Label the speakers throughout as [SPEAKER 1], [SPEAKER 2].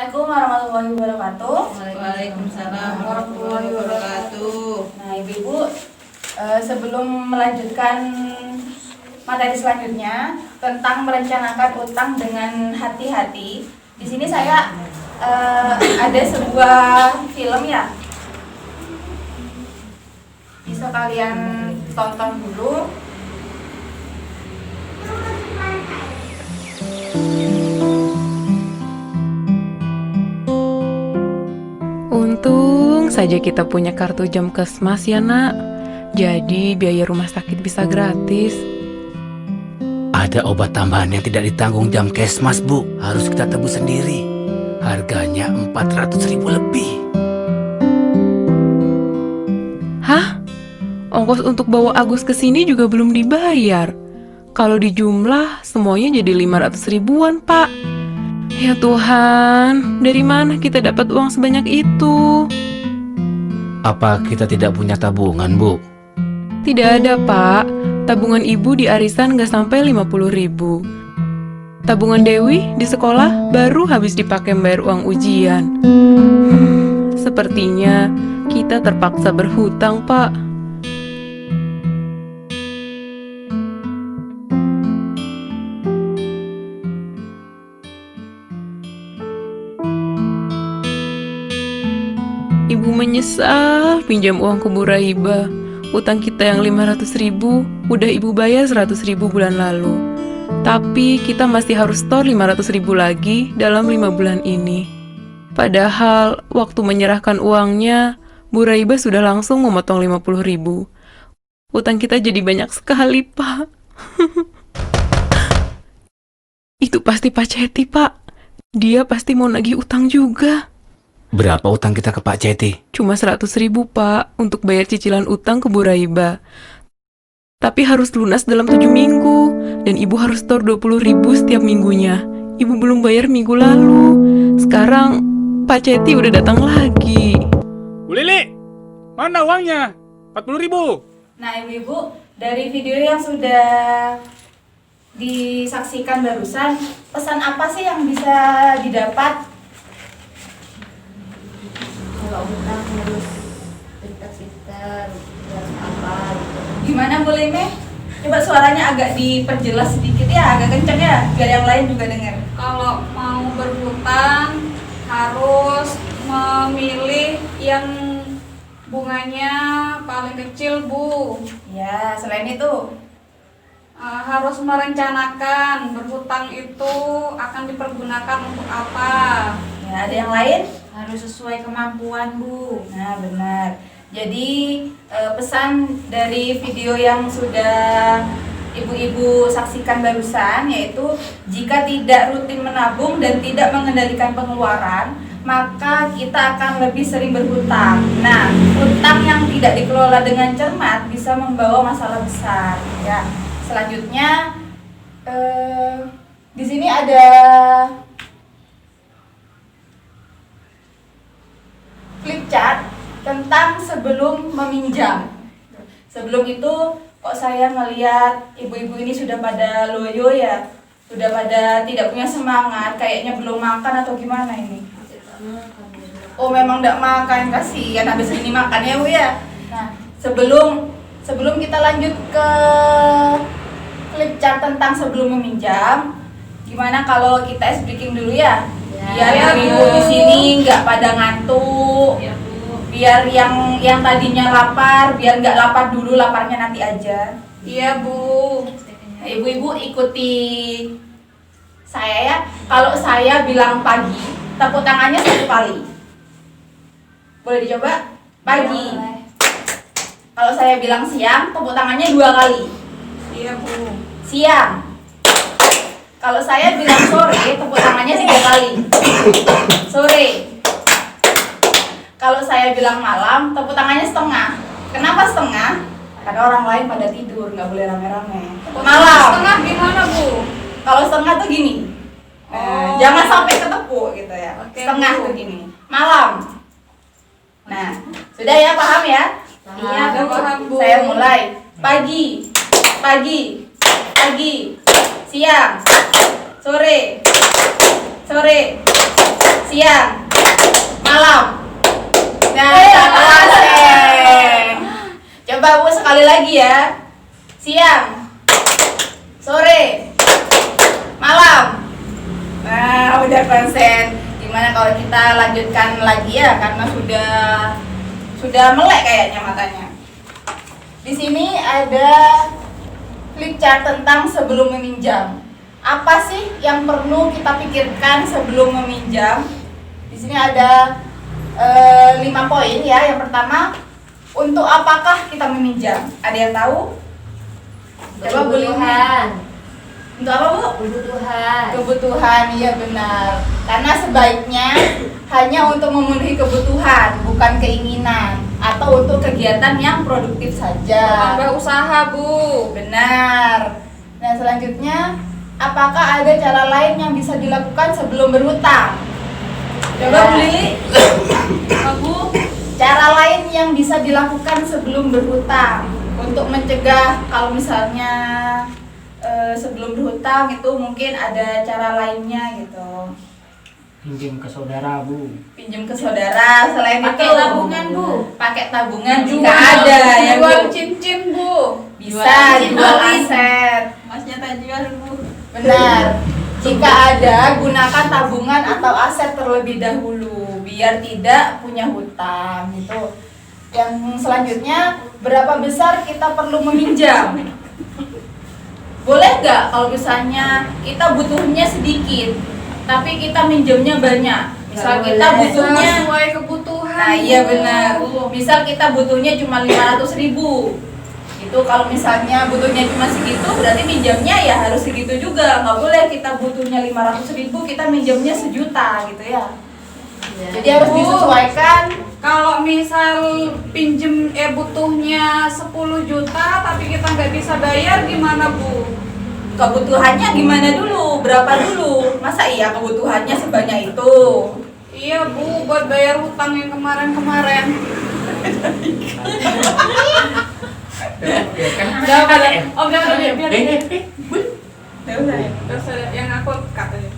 [SPEAKER 1] Assalamualaikum warahmatullahi wabarakatuh.
[SPEAKER 2] Waalaikumsalam warahmatullahi wabarakatuh.
[SPEAKER 1] Nah, Ibu-ibu, sebelum melanjutkan materi selanjutnya tentang merencanakan utang dengan hati-hati, di sini saya ada sebuah film ya. Bisa kalian tonton dulu.
[SPEAKER 3] Untung saja kita punya kartu Jamkesmas ya nak. Jadi biaya rumah sakit bisa gratis.
[SPEAKER 4] Ada obat tambahan yang tidak ditanggung Jamkesmas, Bu. Harus kita tebus sendiri. Harganya 400.000 lebih.
[SPEAKER 3] Hah? Ongkos untuk bawa Agus ke sini juga belum dibayar. Kalau dijumlah semuanya jadi 500 ribuan, Pak. Ya Tuhan, dari mana kita dapat uang sebanyak itu?
[SPEAKER 4] Apa kita tidak punya tabungan, Bu?
[SPEAKER 3] Tidak ada, Pak. Tabungan ibu di arisan nggak sampai 50 ribu. Tabungan Dewi di sekolah baru habis dipakai bayar uang ujian. Sepertinya kita terpaksa berhutang, Pak. Ibu menyesal pinjam uang ke Bu Raiba. Utang kita yang 500 ribu udah ibu bayar 100 ribu bulan lalu. Tapi kita masih harus store 500 ribu lagi dalam 5 bulan ini. Padahal waktu menyerahkan uangnya, Bu Raiba sudah langsung memotong 50 ribu. Utang kita jadi banyak sekali, Pak. Itu pasti Pak Ceti, Pak. Dia pasti mau nagih utang juga.
[SPEAKER 4] Berapa utang kita ke Pak Ceti?
[SPEAKER 3] Cuma 100 ribu, Pak, untuk bayar cicilan utang ke Bu Raiba. Tapi harus lunas dalam 7 minggu. Dan ibu harus store 20 ribu setiap minggunya. Ibu belum bayar minggu lalu. Sekarang Pak Ceti udah datang lagi.
[SPEAKER 5] Bu Lili, mana uangnya? 40 ribu.
[SPEAKER 1] Nah, Ibu-ibu, dari video yang sudah disaksikan barusan, pesan apa sih yang bisa didapat?
[SPEAKER 2] Kalau utang harus pintar-pintar, jangan apa gitu.
[SPEAKER 1] Gimana boleh Meh? Coba suaranya agak diperjelas sedikit ya, agak kenceng ya, biar yang lain juga dengar.
[SPEAKER 2] Kalau mau berhutang harus memilih yang bunganya paling kecil, Bu.
[SPEAKER 1] Ya, selain itu,
[SPEAKER 2] Harus merencanakan berhutang itu akan dipergunakan untuk apa.
[SPEAKER 1] ya ada yang lain?
[SPEAKER 2] Harus sesuai kemampuan, Bu.
[SPEAKER 1] Nah, benar. Jadi pesan dari video yang sudah ibu-ibu saksikan barusan yaitu jika tidak rutin menabung dan tidak mengendalikan pengeluaran, maka kita akan lebih sering berhutang. Nah, hutang yang tidak dikelola dengan cermat bisa membawa masalah besar. Ya, selanjutnya di sini ada flip chart tentang sebelum meminjam. Sebelum itu kok saya ngelihat ibu-ibu ini sudah pada loyo ya, sudah pada tidak punya semangat, kayaknya belum makan atau gimana ini? Oh memang tidak makan, kasihan habis ini makan ya Bu ya. Nah sebelum kita lanjut ke flip chart tentang sebelum meminjam, gimana kalau kita ice breaking dulu ya? Biar ibu di sini nggak pada ngantuk.
[SPEAKER 2] Ya, Bu.
[SPEAKER 1] Biar yang tadinya lapar, biar nggak lapar dulu, laparnya nanti aja.
[SPEAKER 2] Iya, Bu.
[SPEAKER 1] Nah, ibu-ibu ikuti saya ya. Kalau saya bilang pagi, tepuk tangannya 1 kali. Boleh dicoba? Pagi.
[SPEAKER 2] Boleh.
[SPEAKER 1] Kalau saya bilang siang, tepuk tangannya 2 kali.
[SPEAKER 2] Iya, Bu.
[SPEAKER 1] Siang. Kalau saya bilang sore, tepuk tangannya 3 kali. Sore. Kalau saya bilang malam, tepuk tangannya setengah. Kenapa setengah? Karena orang lain pada tidur, nggak boleh rame-rame. Malam.
[SPEAKER 2] Setengah gimana, Bu?
[SPEAKER 1] Kalau setengah tuh gini. Nah, jangan sampai ketepuk gitu ya.
[SPEAKER 2] Oke,
[SPEAKER 1] Setengah
[SPEAKER 2] Bu.
[SPEAKER 1] tuh gini. Malam. Nah, sudah ya, paham ya?
[SPEAKER 2] Iya, udah paham, Bu.
[SPEAKER 1] Saya mulai. Pagi. Pagi. Pagi. Siang. Sore. Sore. siang, malam. Nah, satu aseng. Coba Bu sekali lagi ya. Siang, sore, malam. Nah, udah konsen. Gimana kalau kita lanjutkan lagi ya, karena sudah melek kayaknya matanya. Di sini ada flip chart tentang sebelum meminjam. Apa sih yang perlu kita pikirkan sebelum meminjam? Di sini ada 5 poin ya. Yang pertama, untuk apakah kita meminjam? Ada yang tahu? Coba Bu Lina. Untuk apa Bu?
[SPEAKER 2] Kebutuhan.
[SPEAKER 1] Kebutuhan, iya benar. Karena sebaiknya hanya untuk memenuhi kebutuhan, bukan keinginan, atau untuk kegiatan yang produktif saja.
[SPEAKER 2] Tambah usaha, Bu.
[SPEAKER 1] Benar. Nah, selanjutnya, apakah ada cara lain yang bisa dilakukan sebelum berhutang? Coba Bu Lili. Bu, cara lain yang bisa dilakukan sebelum berhutang untuk mencegah kalau misalnya sebelum berhutang itu mungkin ada cara lainnya gitu.
[SPEAKER 6] Pinjam ke saudara, Bu.
[SPEAKER 1] Pinjam ke saudara, selain
[SPEAKER 2] Pakai
[SPEAKER 1] itu
[SPEAKER 2] tabungan, Bu.
[SPEAKER 1] pakai tabungan jika
[SPEAKER 2] Jual-
[SPEAKER 1] ada ya
[SPEAKER 2] jual
[SPEAKER 1] Bu.
[SPEAKER 2] cincin, Bu.
[SPEAKER 1] Bisa jual aset.
[SPEAKER 2] Masnya tak jual, Bu.
[SPEAKER 1] Benar. Jika ada, gunakan tabungan atau aset terlebih dahulu biar tidak punya hutang gitu. Yang selanjutnya, berapa besar kita perlu meminjam? Boleh nggak kalau misalnya kita butuhnya sedikit, tapi kita minjemnya banyak? Misal kita butuhnya,
[SPEAKER 2] Sesuai kebutuhan.
[SPEAKER 1] nah iya
[SPEAKER 2] Bu.
[SPEAKER 1] benar. Misal kita butuhnya cuma 500.000. Itu kalau misalnya butuhnya cuma segitu, berarti minjamnya ya harus segitu juga. Nggak boleh kita butuhnya 500.000, kita minjamnya 1 juta gitu ya. Jadi harus
[SPEAKER 2] Bu.
[SPEAKER 1] disesuaikan.
[SPEAKER 2] Kalau misal pinjem butuhnya 10 juta tapi kita nggak bisa bayar gimana, Bu?
[SPEAKER 1] Kebutuhannya gimana dulu, berapa dulu? Masa iya kebutuhannya sebanyak itu?
[SPEAKER 2] Iya, Bu, buat bayar hutang yang kemarin-kemarin. Oh, udah, biar. Terus ada yang aku katanya.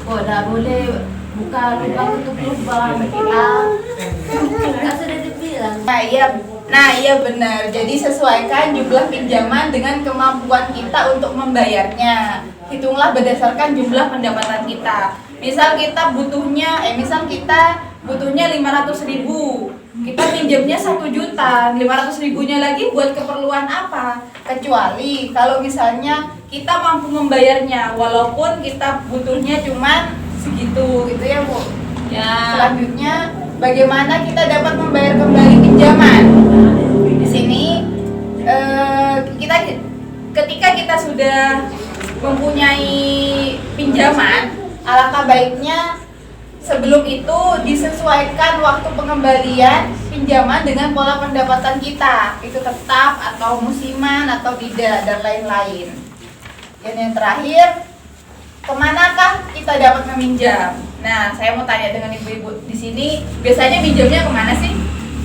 [SPEAKER 7] Oh, dah boleh buka lubang tutup lubang kita. Kan sudah dibilang.
[SPEAKER 1] Nah iya benar. Jadi sesuaikan jumlah pinjaman dengan kemampuan kita untuk membayarnya. Hitunglah berdasarkan jumlah pendapatan kita. Misal kita butuhnya 500.000. Kita pinjamnya 1 juta. 500.000-nya lagi buat keperluan apa? Kecuali kalau misalnya kita mampu membayarnya walaupun kita butuhnya cuma segitu gitu ya Bu.
[SPEAKER 2] Ya.
[SPEAKER 1] Selanjutnya, bagaimana kita dapat membayar kembali pinjaman? Di sini ketika kita sudah mempunyai pinjaman, alangkah baiknya sebelum itu disesuaikan waktu pengembalian pinjaman dengan pola pendapatan kita, itu tetap atau musiman atau tidak dan lain-lain. Dan yang terakhir, kemanakah kita dapat meminjam? Nah, saya mau tanya dengan ibu-ibu di sini, biasanya minjamnya kemana sih?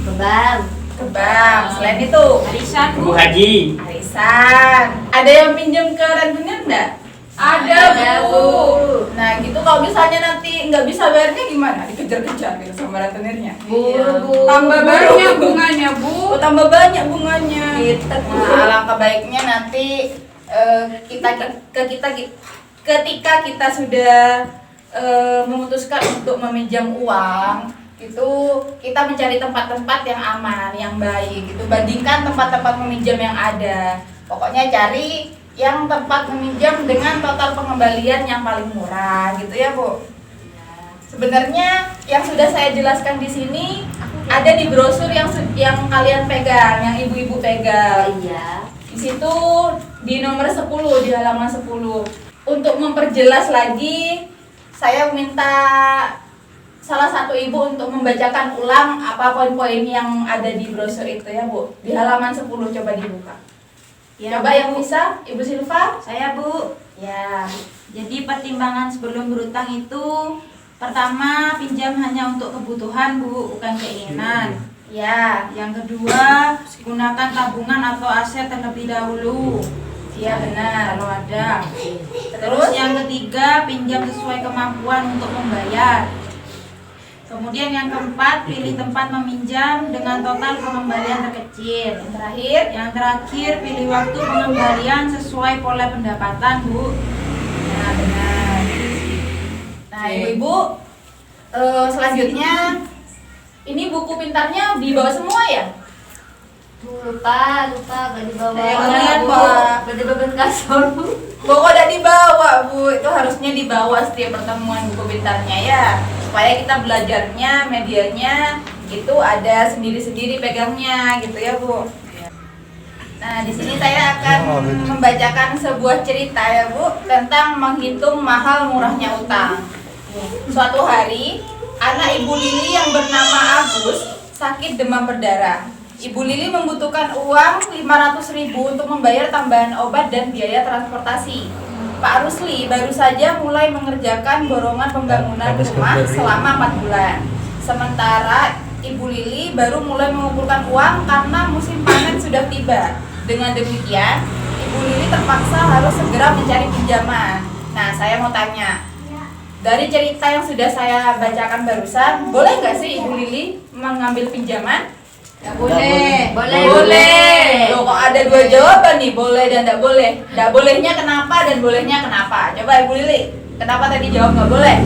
[SPEAKER 7] Ke bank.
[SPEAKER 1] Ke bank. Selain itu,
[SPEAKER 2] Arisan, Bu.
[SPEAKER 6] Bu Haji.
[SPEAKER 1] arisan. Ada yang pinjam ke rentenir enggak?
[SPEAKER 2] Ada, Bu.
[SPEAKER 1] Nah, gitu kalau misalnya nanti nggak bisa bayarnya gimana? Dikejar-kejar gitu sama rentenirnya.
[SPEAKER 7] Buru.
[SPEAKER 2] Tambah banyak bunganya, Bu.
[SPEAKER 1] Oh, tambah banyak bunganya.
[SPEAKER 7] Gitu.
[SPEAKER 1] Nah, alangkah baiknya nanti ketika kita sudah memutuskan untuk meminjam uang, itu kita mencari tempat-tempat yang aman, yang baik. Itu bandingkan tempat-tempat meminjam yang ada. Pokoknya cari yang tempat meminjam dengan total pengembalian yang paling murah, gitu ya Bu. Sebenarnya yang sudah saya jelaskan di sini ada di brosur yang kalian pegang, yang ibu-ibu pegang.
[SPEAKER 7] Iya.
[SPEAKER 1] Di situ di nomor 10, di halaman 10. Untuk memperjelas lagi, saya minta salah satu ibu untuk membacakan ulang apa poin-poin yang ada di brosur itu ya Bu. Di halaman 10 coba dibuka.
[SPEAKER 7] Ya,
[SPEAKER 1] Coba
[SPEAKER 7] Bu.
[SPEAKER 1] yang bisa, Ibu Silva.
[SPEAKER 7] Saya, Bu.
[SPEAKER 1] Ya.
[SPEAKER 7] Jadi pertimbangan sebelum berutang itu pertama, pinjam hanya untuk kebutuhan, Bu, bukan keinginan.
[SPEAKER 1] Ya.
[SPEAKER 7] Yang kedua, gunakan tabungan atau aset terlebih dahulu. Iya benar.
[SPEAKER 2] Kalau ada.
[SPEAKER 7] Terus yang ketiga, pinjam sesuai kemampuan untuk membayar. Kemudian yang keempat, pilih tempat meminjam dengan total pengembalian terkecil. Yang terakhir, pilih waktu pengembalian sesuai pola pendapatan, Bu.
[SPEAKER 1] Nah, benar. Nah, ibu-ibu, selanjutnya ini buku pintarnya dibawa semua ya?
[SPEAKER 8] Lupa, gak dibawa.
[SPEAKER 1] Saya ngeliat, Pak.
[SPEAKER 8] Gak dibawa kasur.
[SPEAKER 1] Kok udah dibawa, Bu? Itu harusnya dibawa setiap pertemuan buku pintarnya ya. Supaya kita belajarnya, medianya itu ada sendiri-sendiri pegangnya gitu ya, Bu. Nah, di sini saya akan membacakan sebuah cerita ya, Bu, tentang menghitung mahal murahnya utang. Suatu hari, anak Ibu Lili yang bernama Agus sakit demam berdarah. Ibu Lili membutuhkan uang 500.000 untuk membayar tambahan obat dan biaya transportasi. Pak Rusli baru saja mulai mengerjakan borongan pembangunan rumah selama 4 bulan. Sementara Ibu Lili baru mulai mengumpulkan uang karena musim panen sudah tiba. Dengan demikian, Ibu Lili terpaksa harus segera mencari pinjaman. Nah, saya mau tanya, dari cerita yang sudah saya bacakan barusan, boleh nggak sih Ibu Lili mengambil pinjaman?
[SPEAKER 8] Boleh.
[SPEAKER 1] Loh, kok ada dua jawaban nih, boleh dan tidak boleh. Tidak bolehnya kenapa dan bolehnya kenapa? Coba Ibu Lili, kenapa tadi jawab nggak boleh?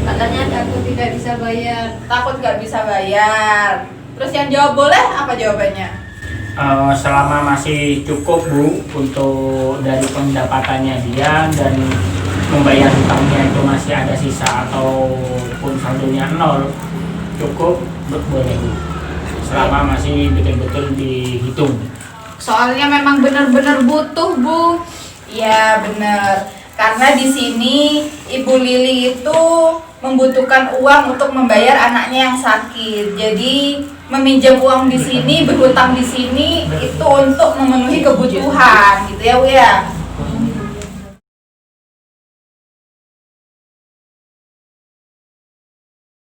[SPEAKER 8] Katanya takut tidak bisa bayar.
[SPEAKER 1] Takut nggak bisa bayar. Terus yang jawab boleh, apa jawabannya?
[SPEAKER 6] Selama masih cukup, Bu, untuk dari pendapatannya dia dan membayar hutangnya itu masih ada sisa ataupun saldonya 0, cukup, boleh, Bu. Selama masih betul-betul dihitung.
[SPEAKER 2] Soalnya memang benar-benar butuh, Bu.
[SPEAKER 1] Iya benar. Karena di sini Ibu Lili itu membutuhkan uang untuk membayar anaknya yang sakit. Jadi meminjam uang di sini, berhutang di sini itu untuk memenuhi kebutuhan, gitu ya, Bu ya.